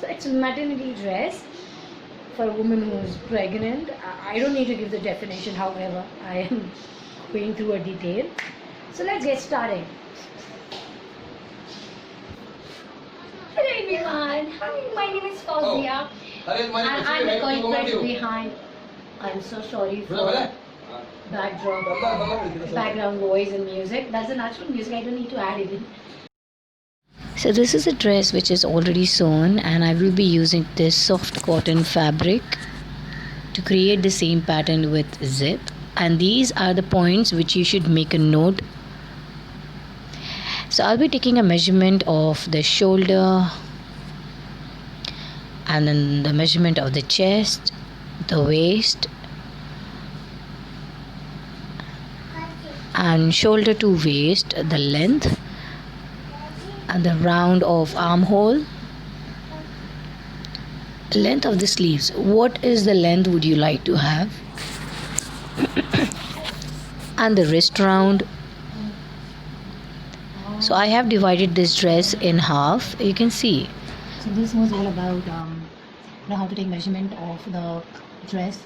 So it's a maternity dress for a woman who is pregnant. I don't need to give the definition, however, I am going through a detail. So let's get started. Hello everyone. Hi, my name is Fauzia. And I'm the culprit behind. I'm so sorry for background voice and music. That's the natural music. I don't need to add it in. So this is a dress which is already sewn, and I will be using this soft cotton fabric to create the same pattern with zip. And these are the points which you should make a note. So I'll be taking a measurement of the shoulder, and then the measurement of the chest, the waist, and shoulder to waist, the length, and the round of armhole, length of the sleeves. What is the length would you like to have? And the wrist round. So I have divided this dress in half. You can see. So this was all about how to take measurement of the dress,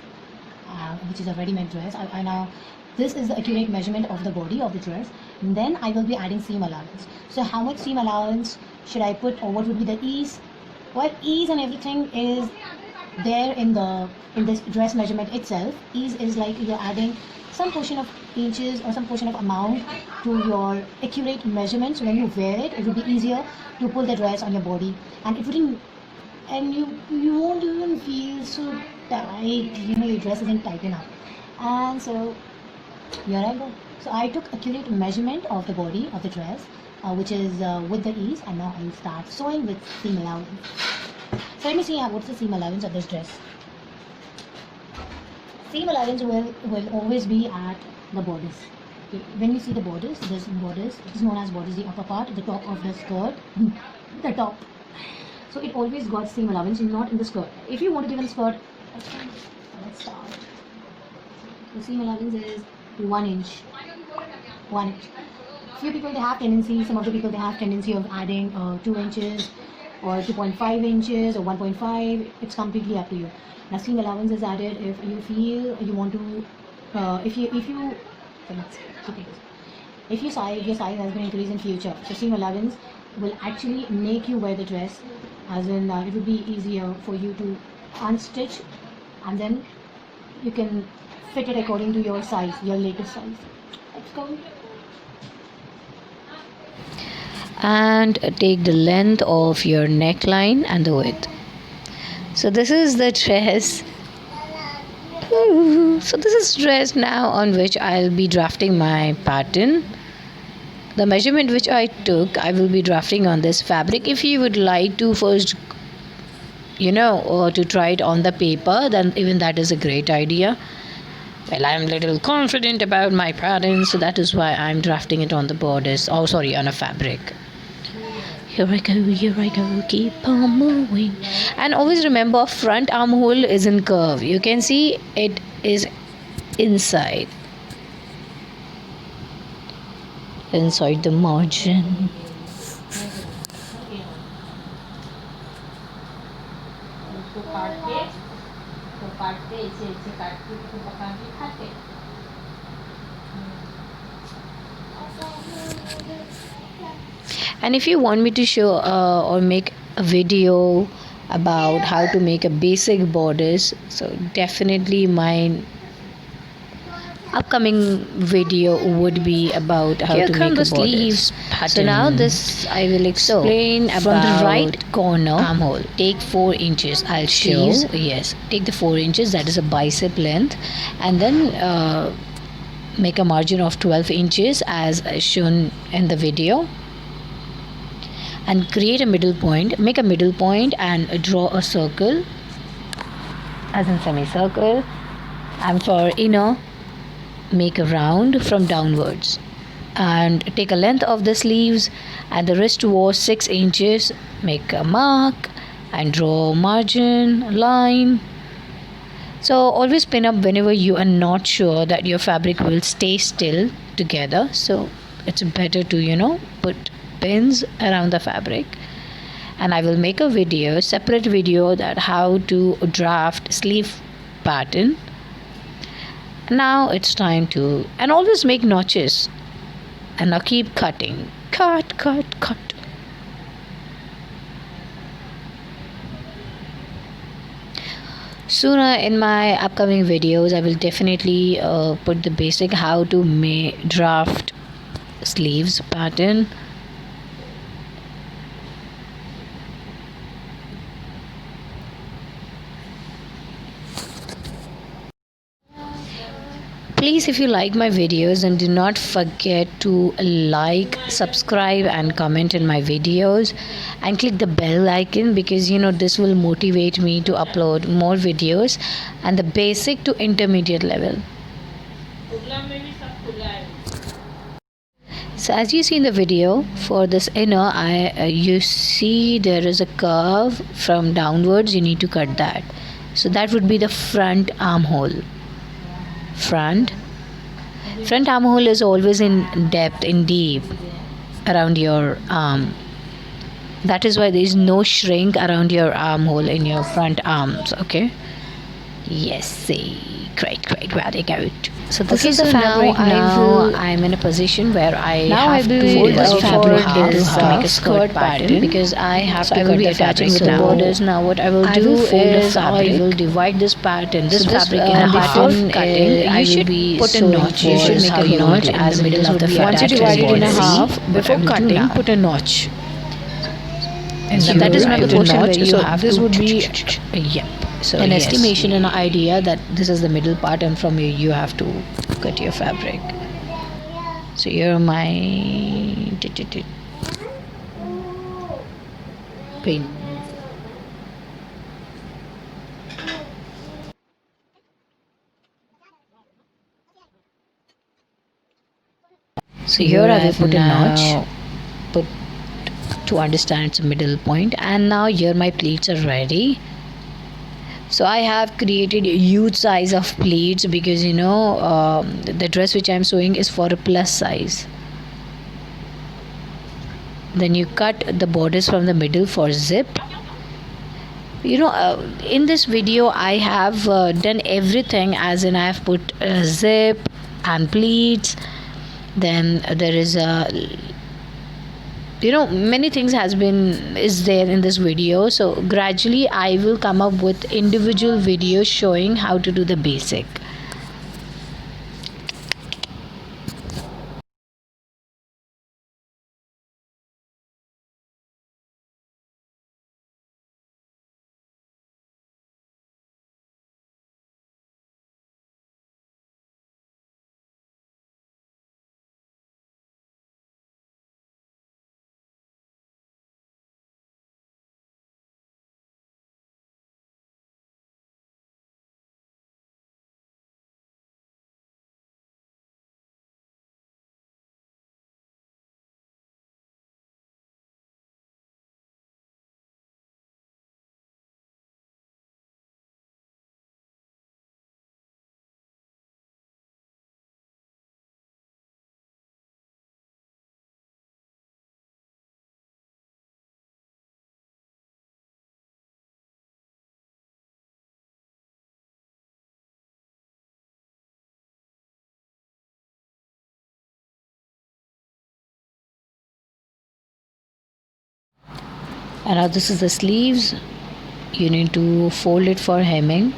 which is a ready-made dress. I now, this is the accurate measurement of the body of the dress. And then I will be adding seam allowance. So how much seam allowance should I put, or what would be the ease? Well, ease and everything is there in this dress measurement itself. Ease is like you're adding some portion of inches or some portion of amount to your accurate measurements. When you wear it, it will be easier to pull the dress on your body, and it wouldn't, and you won't even feel so tight. Your dress isn't tight enough. And so here I go. So I took accurate measurement of the body of the dress, which is with the ease, and now I will start sewing with seam allowance. So let me see what's the seam allowance of this dress. Seam allowance will always be at the borders. Okay. When you see the borders, this borders, it is known as borders, the upper part, the top of the skirt, the top. So it always got seam allowance, not in the skirt. If you want to give it a skirt, let's start. The seam allowance is 1 inch. 1 inch. Few people they have tendency, some of the people they have tendency of adding 2 inches or 2.5 inches or 1.5. It's completely up to you. Now seam allowance is added if you feel you want to, if your size has been increased in future. So seam allowance will actually make you wear the dress, as in it will be easier for you to unstitch, and then you can fit it according to your size, your latest size. Let's go. And take the length of your neckline and the width. So this is the dress. So this is dress now on which I'll be drafting my pattern. The measurement which I took, I will be drafting on this fabric. If you would like to first, or to try it on the paper, then even that is a great idea. Well, I'm a little confident about my pattern, so that is why I'm drafting it on the borders. Oh, sorry, on a fabric. Here I go, keep on moving. And always remember, front armhole is in curve. You can see it is inside the margin. And if you want me to show or make a video about how to make a basic borders, so definitely my upcoming video would be about how to make a sleeves pattern. So now this I will explain about from the right corner armhole. Take 4 inches. I'll show. Yes, take the 4 inches. That is a bicep length, and then make a margin of 12 inches as shown in the video. And create a middle point. Make a middle point and draw a circle, as in semicircle. And for inner, make a round from downwards. And take a length of the sleeves, and the wrist was 6 inches. Make a mark and draw margin line. So always pin up whenever you are not sure that your fabric will stay still together. So it's better to put pins around the fabric. and I will make a video, separate video, that how to draft sleeve pattern. Now it's time to, and always make notches, and now keep cutting, cut. Sooner in my upcoming videos, I will definitely put the basic how to draft sleeves pattern. Please, if you like my videos, then do not forget to like, subscribe and comment in my videos, and click the bell icon, because this will motivate me to upload more videos and the basic to intermediate level. So as you see in the video, for this inner, you see there is a curve from downwards. You need to cut that. So that would be the front armhole. Front armhole is always in depth, in deep, around your arm. That is why there is no shrink around your armhole in your front arms. Okay. Yes, see. Great, very good. So this is the fabric. Now I'm in a position where I have to fold this fabric to make a skirt pattern, because I have to cut the fabric with the borders. Now what I will do is I will divide this pattern, this fabric in half. Before cutting, I will be put a notch. You should make a notch in the middle of the fabric. Once you divide it in half, before cutting, put a notch. And that is not the portion where you have to. This would be yep. So an estimation, an idea that this is the middle part, and from here you have to cut your fabric. So here my pin. So here I will put a notch, to understand it's a middle point, and now here my pleats are ready. So I have created a huge size of pleats, because the dress which I am sewing is for a plus size. Then you cut the borders from the middle for zip. In this video I have done everything, as in I have put zip and pleats. Then there is a many things is there in this video. So gradually I will come up with individual videos showing how to do the basic. And now this is the sleeves. You need to fold it for hemming.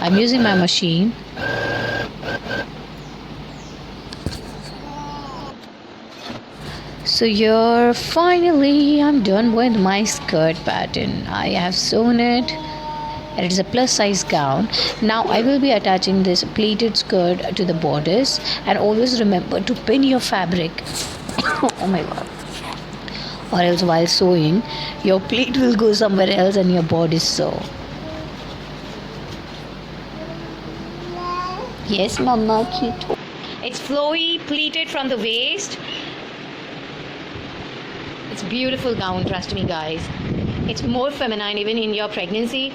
I'm using my machine. So here finally I'm done with my skirt pattern. I have sewn it. It is a plus size gown. Now I will be attaching this pleated skirt to the borders, and always remember to pin your fabric. Oh my god. Or else while sewing, your pleat will go somewhere else and your bodice sew. Yes, mama, cute. It's flowy, pleated from the waist. It's a beautiful gown, trust me guys. It's more feminine even in your pregnancy.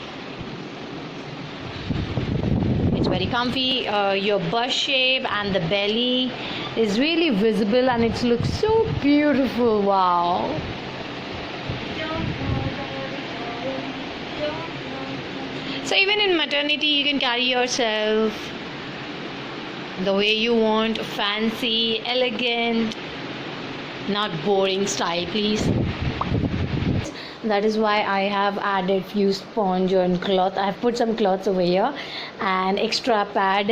It's very comfy. Your bust shape and the belly is really visible, and it looks so beautiful. Wow. So even in maternity, you can carry yourself the way you want, fancy, elegant, not boring style, please. That is why I have added few sponge and cloth. I have put some cloths over here and extra pad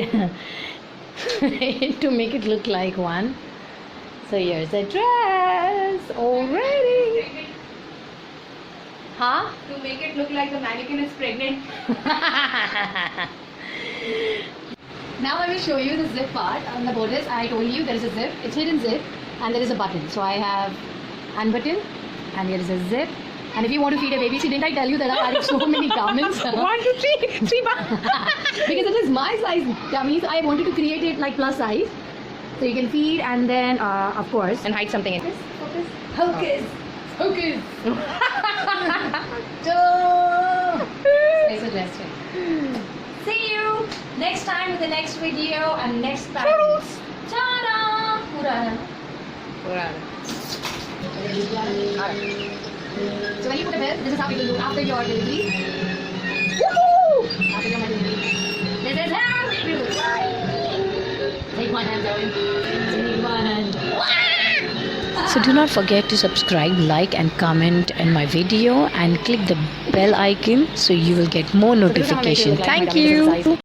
to make it look like one. So here's the dress already. Huh? To make it look like the mannequin is pregnant. Now I will show you the zip part on the bodice. I told you there is a zip. It's hidden zip and there is a button. So I have unbutton and here is a zip. And if you want to feed a baby, see, didn't I tell you that I added so many garments? 1, 2, 3, 3 Because it is my size dummies. I wanted to create it like plus size. So you can feed and then, of course, and hide something in. Focus. Focus. Focus. It's a dress check. See you next time with the next video and next pattern. Ta-da! Purana. So when you put a bell, this is how it will look after your delivery. Woohoo! After your delivery. This is how it will look. Take one hand, Owen. Take one hand. So do not forget to subscribe, like and comment on my video and click the bell icon so you will get more notification. Thank you.